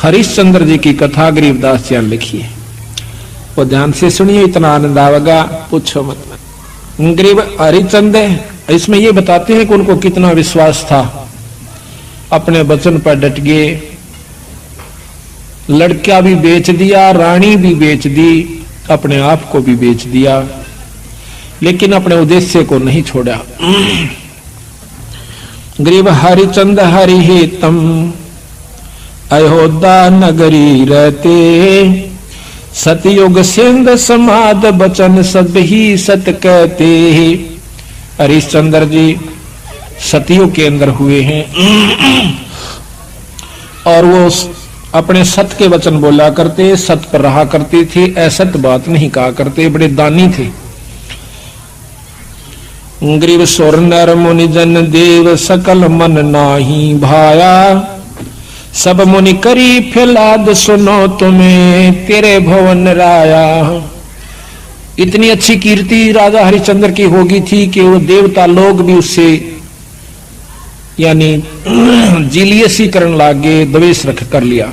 हरिश्चंद्र जी की कथा गरीबदास जी ने लिखी है, वो ध्यान से सुनिए, इतना आनंद आवेगा पूछो मत। गरीब हरिश्चंद्र इसमें ये बताते हैं कि उनको कितना विश्वास था, अपने वचन पर डट गए, लड़का भी बेच दिया, रानी भी बेच दी, अपने आप को भी बेच दिया, लेकिन अपने उद्देश्य को नहीं छोड़ा। गरीब हरिचंद्र हरि हेतम अयोध्या नगरी रहते, सतयुग सिंध समाद बचन सब ही सत कहते। हरिश्चंद्र जी सतयुग के अंदर हुए हैं और वो अपने सत के वचन बोला करते, सत पर रहा करते थे, असत बात नहीं कहा करते, बड़े दानी थे। गरीब सुर नर मुनि जन देव सकल मन नाही भाया, सब मुनि करी फिलाद सुनो तुम्हें तेरे भवन राया। इतनी अच्छी कीर्ति राजा हरिश्चंद्र की होगी थी कि वो देवता लोग भी उससे यानी जीलियसीकरण लागे, द्वेष रख कर लिया।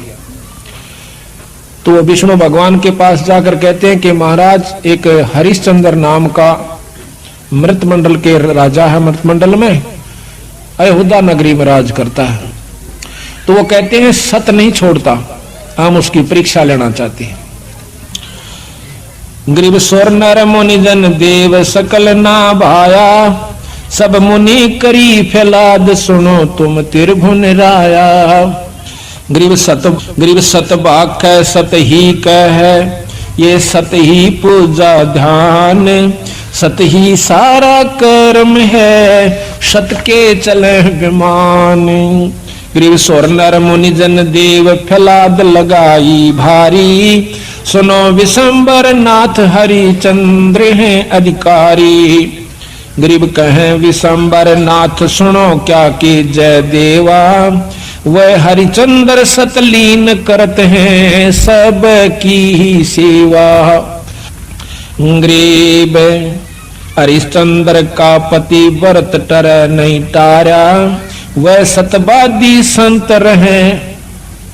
तो वो विष्णु भगवान के पास जाकर कहते हैं कि महाराज एक हरिश्चंद्र नाम का मृतमंडल के राजा है, मृतमंडल में अयोध्या नगरी में राज करता है। तो वो कहते हैं सत नहीं छोड़ता, हम उसकी परीक्षा लेना चाहते हैं। गरीब स्वर नर मुनि जन देव सकल ना भाया, सब मुनि करी फैलाद सुनो तुम त्रिभुवन राया। गरीब सत बाक है, सत ही कह है, ये सत ही पूजा ध्यान, सत ही सारा कर्म है, सत के चले विमान। गरीब स्वर नर मुनि जन देव फैलाद लगाई भारी, सुनो विशंबर नाथ हरिचंद्र हैं अधिकारी। गरीब कहें विशंबर नाथ सुनो क्या की जय देवा, वह हरिचंद्र सतलीन करते हैं सब की ही सेवा। गरीब हरिश्चंद्र का पति व्रत टर नहीं टारा, वह सतवादी संत रहे।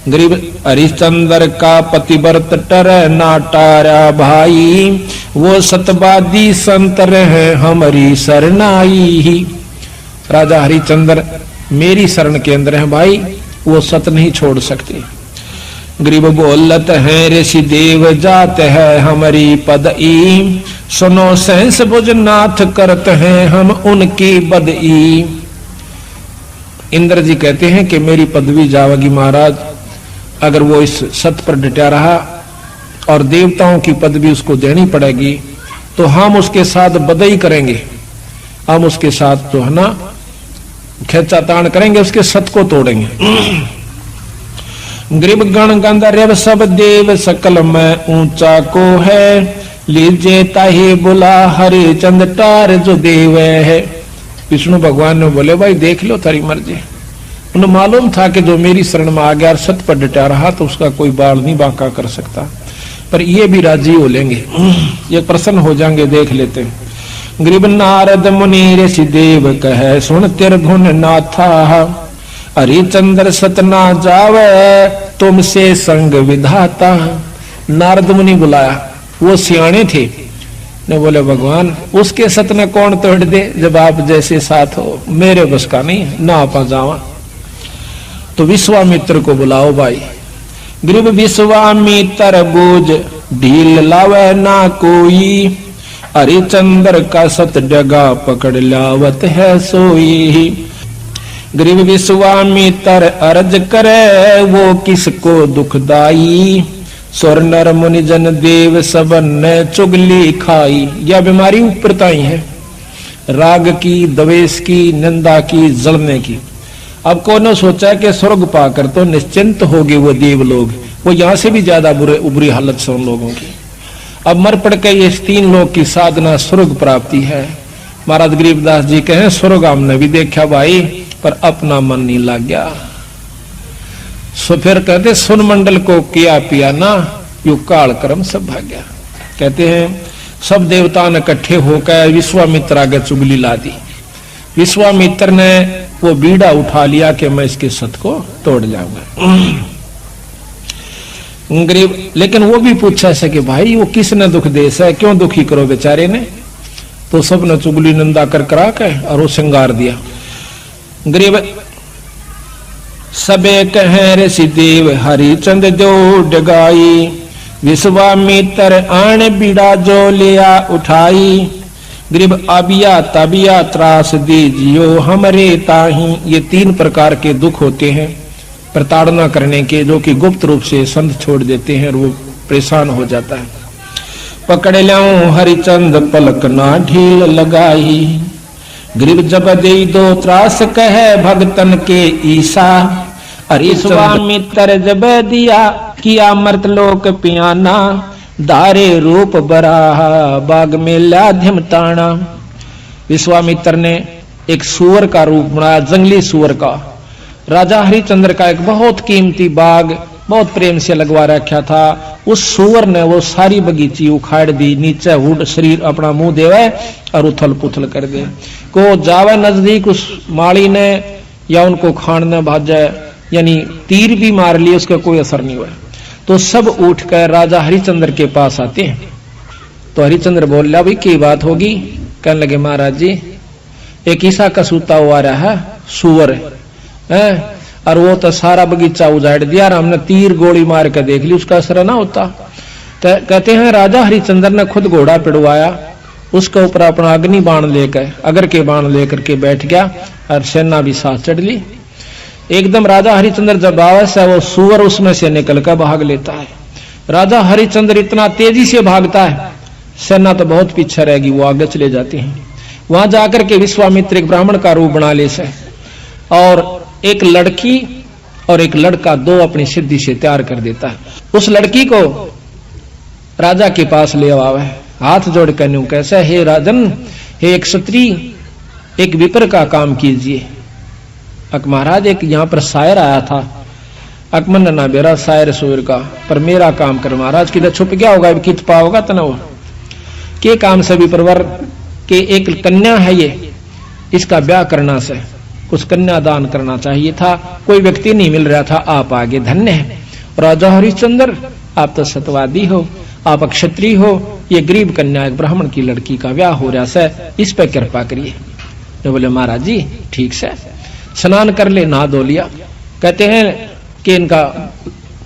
गरीब हरिश्चंद्र का पतिव्रत टर ना टारा भाई, वो सतवादी संत रहे हमारी शरणाई ही। राजा हरिश्चंद्र मेरी शरण के अंदर है भाई, वो सत नहीं छोड़ सकते। गरीब बोलत है ऋषि देव जात है हमारी पदई, सुनो सहस भुज नाथ करत हैं हम उनकी बदई। इंद्र जी कहते हैं कि मेरी पदवी जावेगी महाराज, अगर वो इस सत पर डटा रहा और देवताओं की पदवी उसको देनी पड़ेगी तो हम उसके साथ बदई करेंगे, हम उसके साथ जो है ना खेचातान करेंगे, उसके सत को तोड़ेंगे। गरीब गण गंधर्व सब देव सकल में ऊंचा को है, लीजिए ताही बुला हरिचंद टार जो देव है। विष्णु भगवान ने बोले भाई देख लो तारी मर्जी। उन्हें मालूम था कि जो मेरी शरण में आ गया और सत पर डटा रहा तो उसका कोई बाल नहीं बांका कर सकता, पर ये भी राजी हो लेंगे, ये प्रसन्न हो जाएंगे, देख लेते हैं। गरीब नारद मुनि ऋषि देव कहे सुन त्रिभुवन नाथा, हरिचंद्र सत ना जावे तुमसे संग विधाता। नारद मुनि बुलाया, वो सियाणे थे, ने बोले भगवान उसके सत ने कौन तोड़ दे, जब आप जैसे साथ हो, मेरे बस का नहीं ना आप जावा। तो विश्वामित्र को बुलाओ भाई। गरीब विश्वामित्र बोझ ढील लावे ना कोई, हरिचंद्र का सत डगा पकड़ लावत है सोई। गरीब विश्वामित्र अर्ज करे वो किसको दुखदाई, स्वर नर मुनि जन देव सबन ने चुगली खाई। यह बीमारी ऊपरताई है, राग की, द्वेष की, निंदा की, जलने की। अब कौन सोचा कि स्वर्ग पाकर तो निश्चिंत हो गए वो देव लोग, वो यहां से भी ज्यादा बुरी हालत से उन लोगों की। अब मर पड़ के ये तीन लोग की साधना स्वर्ग प्राप्ति है। महाराज गरीबदास जी कहें स्वर्ग हमने भी देखा भाई, पर अपना मन नहीं लग गया। सो फिर कहते सुन मंडल को किया पिया ना, यु काल कर्म सब भाग्या। कहते हैं सब देवता ने इकट्ठे होकर विश्वामित्र आगे चुगली ला दी। विश्वामित्र ने वो बीड़ा उठा लिया कि मैं इसके सत को तोड़ जाऊंगा। गरीब, लेकिन वो भी पूछा से कि भाई वो किसने दुख दे से, क्यों दुखी करो बेचारे ने। तो सबने चुगली निंदा कर करा के और वो श्रृंगार दिया। गरीब सबे कहे ऋषि देव हरिचंद जो डगाई, विश्वामित्र आण बीड़ा जो लिया उठाई, गरीब आबिया तबिया त्रास दीजियो हमरे ताही। ये 3 प्रकार के दुख होते हैं प्रताड़ना करने के, जो कि गुप्त रूप से संत छोड़ देते हैं और वो परेशान हो जाता है। पकड़ लाऊं हरिचंद पलक ना ढील लगाई, गरीब जब दे दो त्रास कहे भगतन के ईसा। अरे विश्वामित्र जब दिया किया मर्तलोक पियाना, दारे रूप बराहा बाग में लाध्यम ताना। विश्वामित्र ने एक सुअर का रूप बनाया, जंगली सुअर का। राजा हरिचंद्र का एक बहुत कीमती बाग बहुत प्रेम से लगवा रखा था। उस सुअर ने वो सारी बगीची उखाड़ दी, नीचे हुड शरीर अपना मुंह देवे और उथल पुथल कर दे। को जावे नजदीक उस माली ने या उनको खाने भाजे, यानी तीर भी मार लिए, उसका कोई असर नहीं हुआ। तो सब उठकर राजा हरिचंद्र के पास आते हैं। तो हरिचंद्र बोल रहा, भाई की बात होगी? कहने लगे महाराज जी एक ईसा का सूता हुआ रहा है सुअर है, और वो तो सारा बगीचा उजाड़ दिया और हमने तीर गोली मार के देख ली, उसका असर ना होता। कहते हैं राजा हरिचंद्र ने खुद घोड़ा पिड़वाया, उसके ऊपर अपना अग्नि बाण लेकर अगर के बाण लेकर के बैठ गया और सेना भी साथ चढ़ ली। एकदम राजा हरिचंद्र जब आवास है वो सुअर उसमें से निकल कर भाग लेता है। राजा हरिचंद्र इतना तेजी से भागता है, सेना तो बहुत पीछे रहेगी, वो आगे चले जाते हैं। वहां जाकर के विश्वामित्र एक ब्राह्मण का रूप बना ले से, और एक लड़की और एक लड़का दो अपनी सिद्धि से तैयार कर देता है। उस लड़की को राजा के पास ले आवे, हाथ जोड़ कर न्यू कैसे, हे राजन, हे एक क्षत्रिय, एक विप्र का काम कीजिए। अक महाराज एक यहाँ पर शायर आया था, अकमन ना बेरा शायर सूर का, पर मेरा काम कर महाराज। किधर छुप गया होगा, कित पाओगा तना के काम से विप्रवर के एक कन्या है ये, इसका ब्याह करना से कुछ कन्या दान करना चाहिए था, कोई व्यक्ति नहीं मिल रहा था, आप आगे धन्य है। राजा हरिश्चंद्र आप तो सतवादी हो, आप क्षत्रिय हो, ये गरीब कन्या एक ब्राह्मण की लड़की का ब्याह हो रहा है, इस पर कृपा करिए। तो बोले महाराज जी ठीक से, स्नान कर ले, नहा धो लिया। कहते हैं कि इनका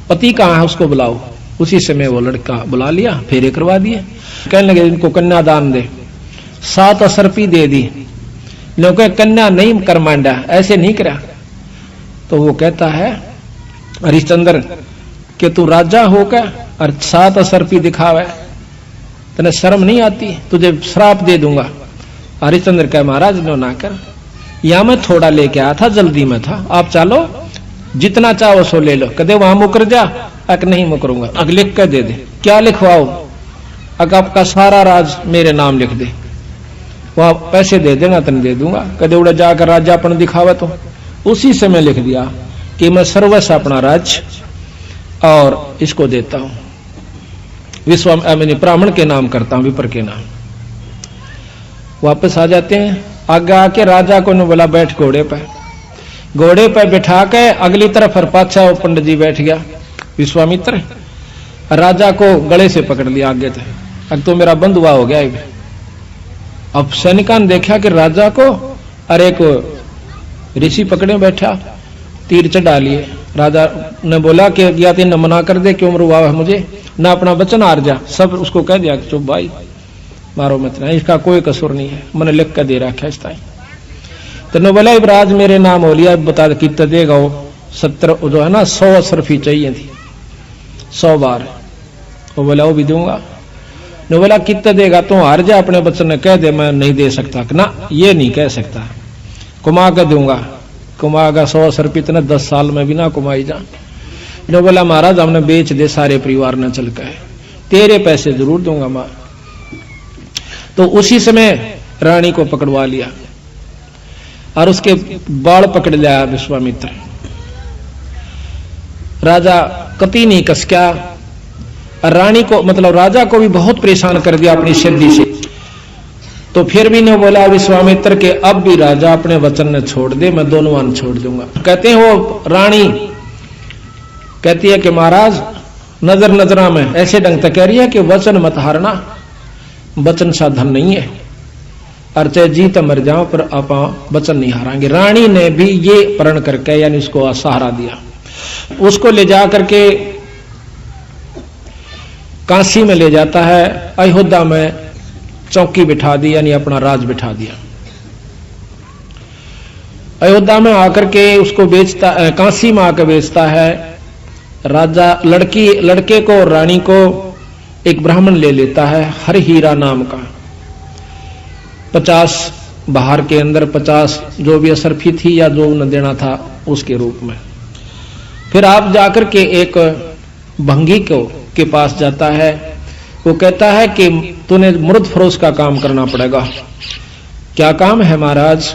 पति कहाँ है, उसको बुलाओ। उसी समय वो लड़का बुला लिया, फेरे करवा दिए। कहने लगे इनको कन्यादान दे, 7 असरपी दे दी। लोग कन्या नहीं कर मांडा, ऐसे नहीं करा। तो वो कहता है हरिश्चंद्र कि तू राजा होकर और 7 असरपी दिखावे, तने शर्म नहीं आती, तुझे श्राप दे दूंगा। हरिश्चंद्र कह महाराज नो ना कर, या मैं थोड़ा लेके आया था, जल्दी में था, आप चलो जितना चाहो सो ले लो। कदे वहां मुकर जा, अक नहीं मुकरूंगा, अग लिख कर दे दे। क्या लिखवाओ? अग आपका सारा राज मेरे नाम लिख दे, वहां पैसे दे देना तन दे दूंगा। कदे उड़ा जाकर राजा अपन दिखावा। तो उसी समय लिख दिया कि मैं सर्वस्व अपना राज्य और इसको देता हूं, ब्राह्मण के नाम करता हूं, विप्र के नाम। वापस आ जाते हैं, आगे आके राजा को ने बोला बैठ घोड़े पे। घोड़े पे बिठा के अगली तरफ और पाछा वो पंडित जी बैठ गया विश्वामित्र, राजा को गले से पकड़ लिया आगे थे। अब तो मेरा बंधुआ हो गया। अब सैनिका ने देखा कि राजा को अरे को ऋषि पकड़े बैठा, तीर चढ़ा लिए। राजा ने बोला कि या तीन मना कर दे, क्यों मरवा है मुझे, ना अपना वचन हार जा। सब उसको कह दिया चुप भाई, मारो मत ना, इसका कोई कसूर नहीं है, मैंने लिख कर दे रखा है। तो ने बोला इब्राज मेरे नाम हो लिया, बता कितना देगा वो? 70 जो है ना 100 असरफी चाहिए थी, 100 बार। वो बोला वो भी दूंगा। ने बोला कितना देगा? तो हार जा, अपने बच्चन ने कह दे मैं नहीं दे सकता। ना ये नहीं कह सकता, कुमा कर दूंगा। कुमागा 100 असरफी इतना 10 साल में भी ना कुमाई जा। ने बोला महाराज हमने बेच दे सारे परिवार ने चल के, तेरे पैसे जरूर दूंगा मां। तो उसी समय रानी को पकड़वा लिया और उसके बाल पकड़ लिया विश्वामित्र। राजा कति नहीं कसक्या, रानी को मतलब राजा को भी बहुत परेशान कर दिया अपनी सिद्धि से। तो फिर भी ने बोला विश्वामित्र के अब भी राजा अपने वचन ने छोड़ दे, मैं दोनों वन छोड़ दूंगा। कहते हैं वो रानी कहती है कि महाराज नजर नजरा में ऐसे ढंग तक कह रही है कि वचन मत हारना, वचन सा धन नहीं है, और चाहे जीत मर जाओ पर आप वचन नहीं हारांगे। रानी ने भी ये प्रण करके यानी उसको सहारा दिया। उसको ले जा करके काशी में ले जाता है, अयोध्या में चौकी बिठा दी यानी अपना राज बिठा दिया। अयोध्या में आकर के उसको बेचता, काशी में आकर बेचता है। राजा लड़के को और रानी को एक ब्राह्मण ले लेता है, हर हीरा नाम का। 50 बाहर के अंदर 50 जो भी असरफी थी या जो न देना था उसके रूप में। फिर आप जाकर के एक भंगी के पास जाता है। वो कहता है कि तूने मुर्द फरोश का काम करना पड़ेगा। क्या काम है महाराज?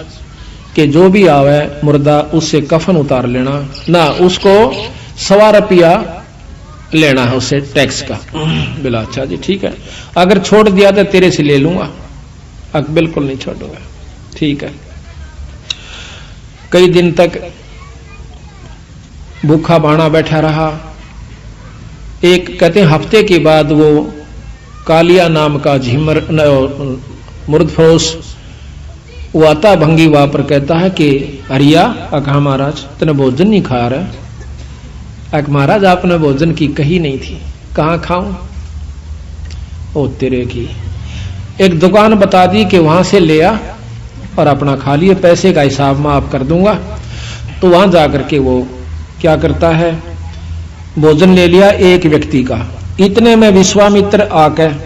कि जो भी आवे मुर्दा उससे कफन उतार लेना ना, उसको 1.25 रुपया लेना है उससे टैक्स का। बोला अच्छा जी ठीक है, अगर छोड़ दिया तो तेरे से ले लूंगा। बिल्कुल नहीं छोड़ूंगा। ठीक है। कई दिन तक भूखा बाणा बैठा रहा। एक कहते हैं हफ्ते के बाद वो कालिया नाम का झिमर मुर्द फरोश वो आता भंगी वहां पर, कहता है कि हरिया कहा महाराज तूने भोजन नहीं खा रहा? महाराज आपने भोजन की कही नहीं थी। कहाँ खाऊं? ओ तेरे की, एक दुकान बता दी कि वहां से ले आ और अपना खा लिए, पैसे का हिसाब मैं आप कर दूंगा। तो वहां जाकर के वो क्या करता है, भोजन ले लिया एक व्यक्ति का। इतने में विश्वामित्र आकर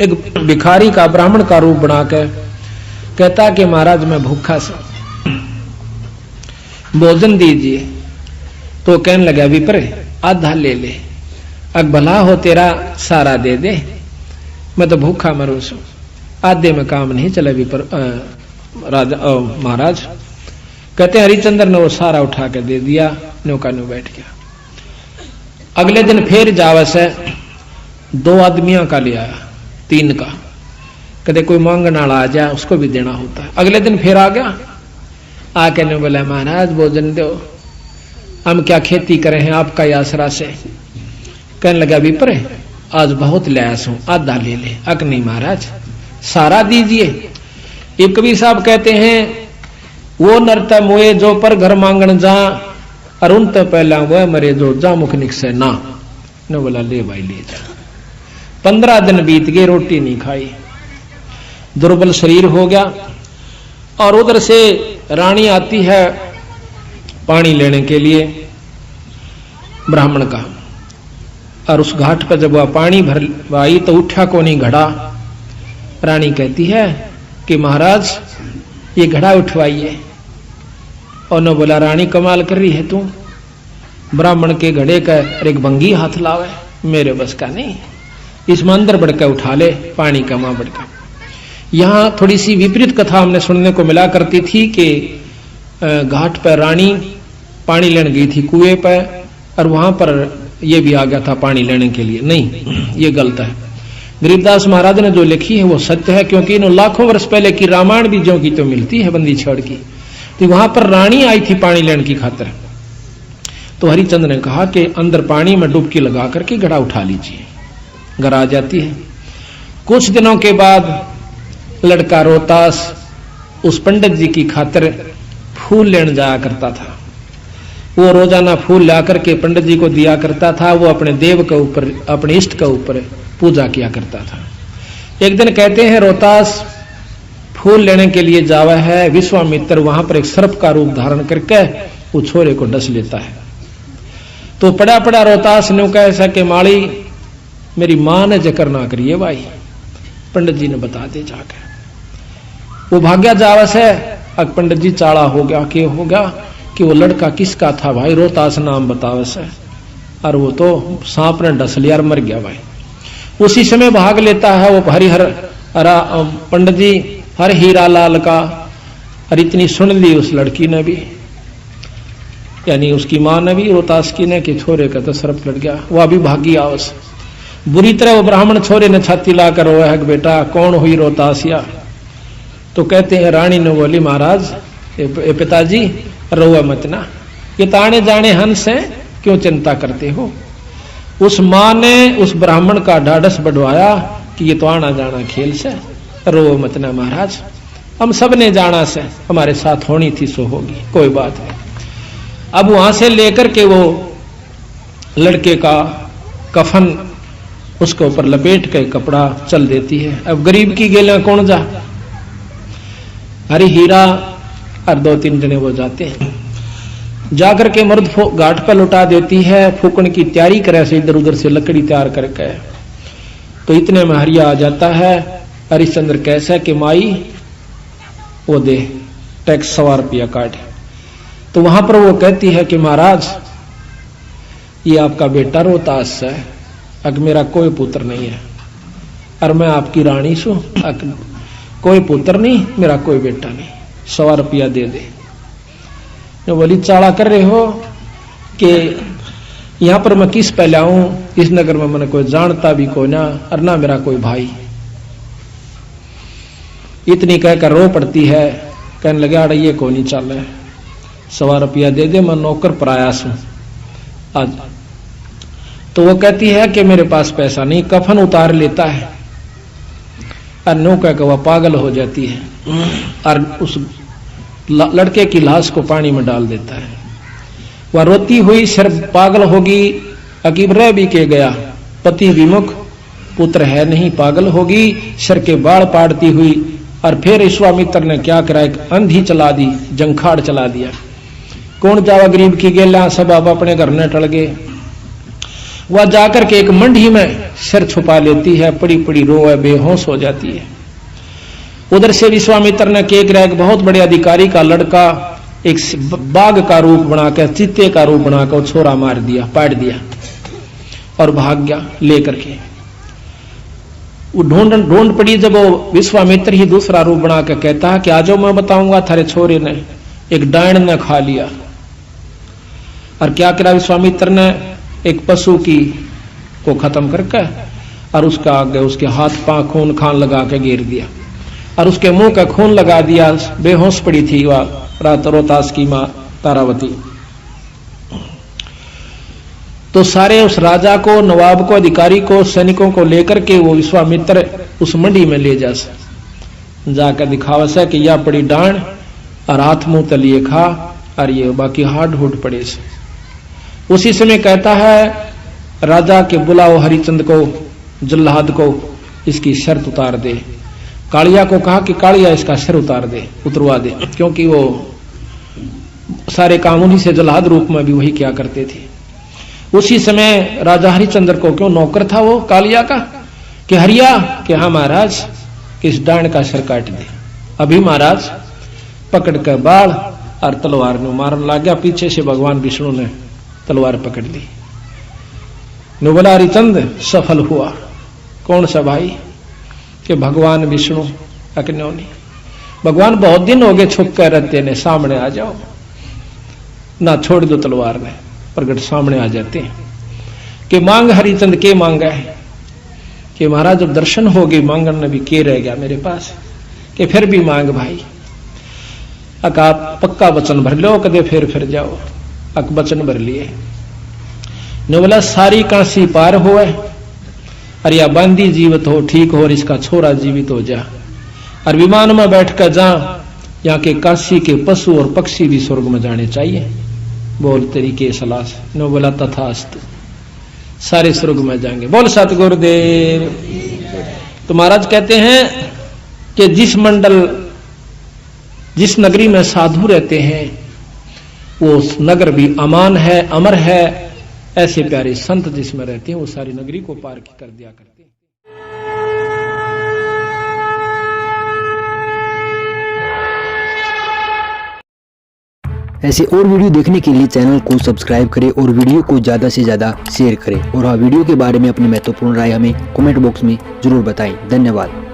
एक भिखारी का ब्राह्मण का रूप बनाकर कहता कि महाराज मैं भूखा सा, भोजन दीजिए। तो कहने लगा विप्र आधा ले ले, भला हो तेरा सारा दे दे, मैं तो भूखा मरू सू, आधे में काम नहीं चला विप्र राजा महाराज। कहते हरिचंद्र ने वो सारा उठा के दे दिया, नौका न्यू बैठ गया। अगले दिन फिर जावस है, 2 आदमियों का ले आया, 3 का। कदे कोई मांगने वाला आ जाए उसको भी देना होता है। अगले दिन फिर आ गया, आके ने बोला महाराज भोजन दो, हम क्या खेती करे हैं आपका आसरा से। कहने लगा विप्र आज बहुत लयास हूं, आधा ले ले। नहीं महाराज सारा दीजिए। ये कबीर साहब कहते हैं वो नरता मोए जो पर घर मांगन जा, अरुण तो पहला वह मरे जो जा मुख निकसे ना। ने बोला ले भाई ले जा। 15 दिन बीत गए, रोटी नहीं खाई, दुर्बल शरीर हो गया। और उधर से रानी आती है पानी लेने के लिए ब्राह्मण का, और उस घाट पर जब वह पानी भरवाई तो उठा को नहीं घड़ा। रानी कहती है कि महाराज ये घड़ा उठवाइए। और न बोला रानी कमाल कर रही है तू, ब्राह्मण के घड़े का एक भंगी हाथ लावे, मेरे बस का नहीं, इसमें अंदर बढ़कर उठा ले पानी का मां बढ़कर। यहां थोड़ी सी विपरीत कथा हमने सुनने को मिला करती थी कि घाट पर रानी पानी लेने गई थी कुएं पर, और वहां पर यह भी आ गया था पानी लेने के लिए। नहीं, ये गलत है। गरीबदास महाराज ने जो लिखी है वो सत्य है, क्योंकि इन लाखों वर्ष पहले की रामायण भी जो की तो मिलती है बंदी छड़ की। तो वहां पर रानी आई थी पानी लेने की खातिर। तो हरिचंद्र ने कहा कि अंदर पानी में डुबकी लगा करके घड़ा उठा लीजिए। घर आ जाती है। कुछ दिनों के बाद लड़का रोहतास उस पंडित जी की खातिर फूल लेने जाया करता था। वो रोजाना फूल ला करके पंडित जी को दिया करता था। वो अपने देव के ऊपर, अपने इष्ट के ऊपर पूजा किया करता था। एक दिन कहते हैं रोहतास फूल लेने के लिए जावा है, विश्वामित्र वहां पर एक सर्प का रूप धारण करके वो छोरे को डस लेता है। तो पड़ा पड़ा रोहतास ने कहा ऐसा कि माली मेरी मां ने जिक्र ना करिए भाई, पंडित जी ने बता दे जाकर। वो भाग्या जावस है। अब पंडित जी चाड़ा हो गया कि हो गया कि वो लड़का किसका था भाई, रोहतास नाम बतावस है, और वो तो सांप ने डस लिया और मर गया भाई। उसी समय भाग लेता है वो हरिहर पंडित जी हर हीरा लाल का। और इतनी सुन ली उस लड़की ने भी, यानी उसकी मां ने भी, रोहतास की ने, कि छोरे का तो सर्प लड़ गया। वह भी भागी आवस। बुरी तरह वो ब्राह्मण छोरे ने छाती लाकर रोया है बेटा कौन हुई रोहतासिया। तो कहते हैं रानी ने बोली महाराज पिताजी रोआ मत ना, ये ताने जाने हंस है क्यों चिंता करते हो? उस मां ने उस ब्राह्मण का ढाढ़स बढ़वाया कि ये तो आना जाना खेल से, रो मत ना महाराज, हम सब ने जाना से, हमारे साथ होनी थी सो होगी, कोई बात नहीं। अब वहां से लेकर के वो लड़के का कफन उसके ऊपर लपेट के कपड़ा चल देती है। अब गरीब की गेला कौन जा, हरी हीरा और 2-3 जने वो जाते हैं, जाकर के मर्द घाट पर लुटा देती है, फूकन की तैयारी करे से इधर उधर से लकड़ी तैयार करके। तो इतने में हरिया आ जाता है। हरिश्चंद्र कैसा कि माई वो दे टैक्स 100 रुपया काट। तो वहां पर वो कहती है कि महाराज ये आपका बेटा रोहतास है, अग मेरा कोई पुत्र नहीं है, और मैं आपकी रानी सू, कोई पुत्र नहीं, मेरा कोई बेटा नहीं, 100 रुपया दे दे। जो बोली चाला कर रहे हो कि यहां पर मैं किस पहले आऊं, इस नगर में मैंने कोई जानता भी कोई ना, और ना मेरा कोई भाई। इतनी कहकर रो पड़ती है, कहने लगे अड़ ये को नहीं चल रहा, 100 रुपया दे दे, मैं नौकर प्रयास हूं आज। तो वो कहती है कि मेरे पास पैसा नहीं, कफन उतार लेता है और नो कहकर वह पागल हो जाती है और उस लड़के की लाश को पानी में डाल देता है। वह रोती हुई सिर्फ पागल होगी, अकीब रह भी के गया, पति विमुख, पुत्र है नहीं, पागल होगी, सिर के बाल पाड़ती हुई। और फिर विश्वामित्र ने क्या करा, एक अंधी चला दी, जंखाड़ चला दिया। कौन जावा गरीब की गेला, सब आप अपने घर न टल गए। वह जाकर के एक मंडी में सिर छुपा लेती है, पड़ी पड़ी रोए, बेहोश हो जाती है। उधर से विश्वामित्र ने क्या करा, एक बहुत बड़े अधिकारी का लड़का एक बाघ का रूप बनाकर, चीते का रूप बनाकर छोरा मार दिया, पाट दिया और भाग गया लेकर के। वो ढूंढ पड़ी, जब वो विश्वामित्र ही दूसरा रूप बना के कहता है कि आज मैं बताऊंगा थारे छोरे ने एक डायन ने खा लिया। और क्या करा विश्वामित्र ने, एक पशु की को खत्म करके और उसका आगे उसके हाथ पांव खून खान लगा के घेर दिया और उसके मुंह का खून लगा दिया। बेहोश पड़ी थी वह रोहतास की मां तारावती। तो सारे उस राजा को, नवाब को, अधिकारी को, सैनिकों को लेकर के वो विश्वामित्र उस मंडी में ले जाकर दिखावा से कि यह पड़ी डांड और हाथ मुंह तलिए खा और ये बाकी हाड हुड पड़े से। उसी समय कहता है राजा के बुलाओ हरिचंद को, जल्लाद को, इसकी शर्त उतार दे। कालिया को कहा कि कालिया इसका सिर उतरवा दे, क्योंकि वो सारे काम उन्हीं से जल्लाद रूप में भी वही क्या करते थे। उसी समय राजा हरिचंद्र को, क्यों नौकर था वो कालिया का, कि हरिया कि हाँ महाराज, किस डांड का सिर काट दे। अभी महाराज पकड़ कर बाढ़ और तलवार ने मारने लग गया। पीछे से भगवान विष्णु ने तलवार पकड़ ली। नो बोला हरिचंद सफल हुआ। कौन सा भाई, कि भगवान विष्णु। अक्न्यों नहीं, भगवान बहुत दिन हो गए छुप कर रहते ने, सामने आ जाओ ना, छोड़ दो तलवार में। प्रगट सामने आ जाते हैं कि मांग हरिचंद के मांगा है, कि महाराज जब दर्शन हो गए मांगन ने भी के रह गया मेरे पास, कि फिर भी मांग भाई। अका पक्का वचन भर लो, कदे फिर जाओ। अक वचन भर लिए। ने बोला सारी काशी पार होए और या बांदी जीवित हो, ठीक हो, और इसका छोरा जीवित हो जा, और विमान में बैठकर जा, यहाँ के काशी के पशु और पक्षी भी स्वर्ग में जाने चाहिए। बोल तरीके सलाह से। नो बोला तथास्तु, सारे स्वर्ग में जाएंगे। बोल सतगुरुदेव। तो महाराज कहते हैं कि जिस नगरी में साधु रहते हैं वो नगर भी अमान है, अमर है। ऐसे प्यारे संत जिसमें रहते हैं वो सारी नगरी को पार कर दिया करते हैं। ऐसे और वीडियो देखने के लिए चैनल को सब्सक्राइब करें और वीडियो को ज़्यादा से ज़्यादा शेयर करें। और हाँ, वीडियो के बारे में अपनी महत्वपूर्ण राय हमें कमेंट बॉक्स में जरूर बताएं। धन्यवाद।